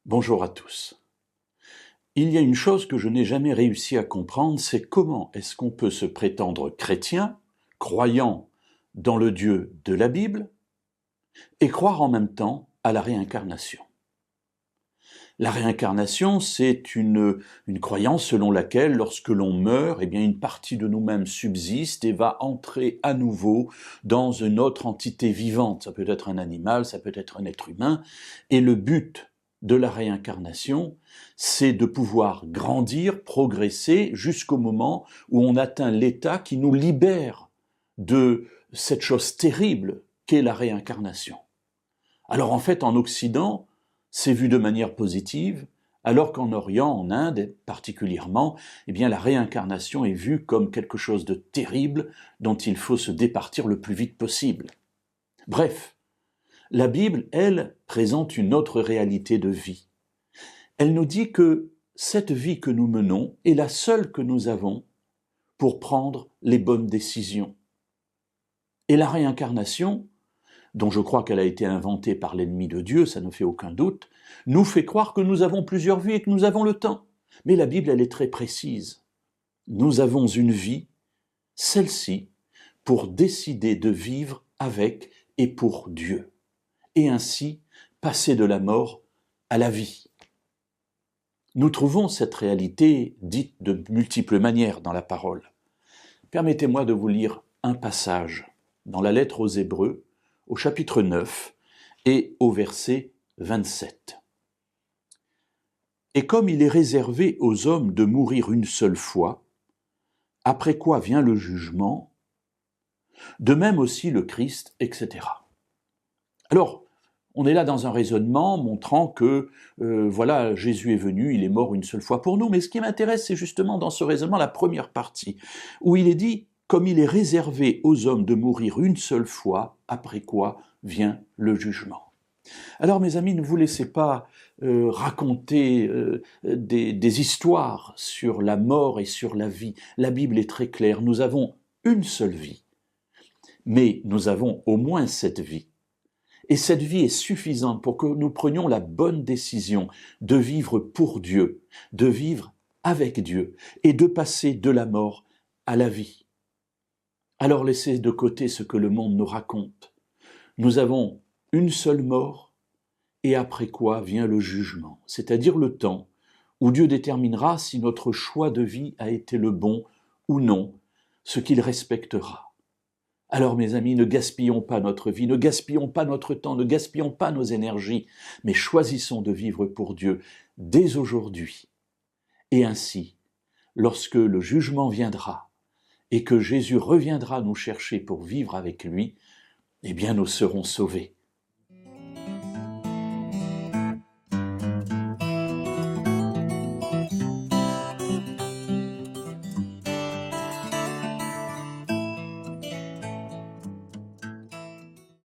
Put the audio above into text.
Bonjour à tous. Il y a une chose que je n'ai jamais réussi à comprendre, c'est comment est-ce qu'on peut se prétendre chrétien, croyant dans le Dieu de la Bible, et croire en même temps à la réincarnation. La réincarnation, c'est une croyance selon laquelle, lorsque l'on meurt, eh bien, une partie de nous-mêmes subsiste et va entrer à nouveau dans une autre entité vivante. Ça peut être un animal, ça peut être un être humain, et le but de la réincarnation, c'est de pouvoir grandir, progresser jusqu'au moment où on atteint l'état qui nous libère de cette chose terrible qu'est la réincarnation. Alors en fait, en Occident, c'est vu de manière positive, alors qu'en Orient, en Inde particulièrement, eh bien la réincarnation est vue comme quelque chose de terrible dont il faut se départir le plus vite possible. Bref, la Bible, elle, présente une autre réalité de vie. Elle nous dit que cette vie que nous menons est la seule que nous avons pour prendre les bonnes décisions. Et la réincarnation, dont je crois qu'elle a été inventée par l'ennemi de Dieu, ça ne fait aucun doute, nous fait croire que nous avons plusieurs vies et que nous avons le temps. Mais la Bible, elle est très précise. Nous avons une vie, celle-ci, pour décider de vivre avec et pour Dieu, et ainsi passer de la mort à la vie. Nous trouvons cette réalité dite de multiples manières dans la parole. Permettez-moi de vous lire un passage dans la lettre aux Hébreux, au chapitre 9 et au verset 27. « Et comme il est réservé aux hommes de mourir une seule fois, après quoi vient le jugement, de même aussi le Christ, etc. » Alors, on est là dans un raisonnement montrant que, voilà, Jésus est venu, il est mort une seule fois pour nous, mais ce qui m'intéresse, c'est justement dans ce raisonnement la première partie, où il est dit « comme il est réservé aux hommes de mourir une seule fois, après quoi vient le jugement ». Alors mes amis, ne vous laissez pas raconter des histoires sur la mort et sur la vie. La Bible est très claire, nous avons une seule vie, mais nous avons au moins cette vie. Et cette vie est suffisante pour que nous prenions la bonne décision de vivre pour Dieu, de vivre avec Dieu et de passer de la mort à la vie. Alors laissez de côté ce que le monde nous raconte. Nous avons une seule mort et après quoi vient le jugement, c'est-à-dire le temps où Dieu déterminera si notre choix de vie a été le bon ou non, ce qu'il respectera. Alors mes amis, ne gaspillons pas notre vie, ne gaspillons pas notre temps, ne gaspillons pas nos énergies, mais choisissons de vivre pour Dieu dès aujourd'hui. Et ainsi, lorsque le jugement viendra et que Jésus reviendra nous chercher pour vivre avec lui, eh bien nous serons sauvés.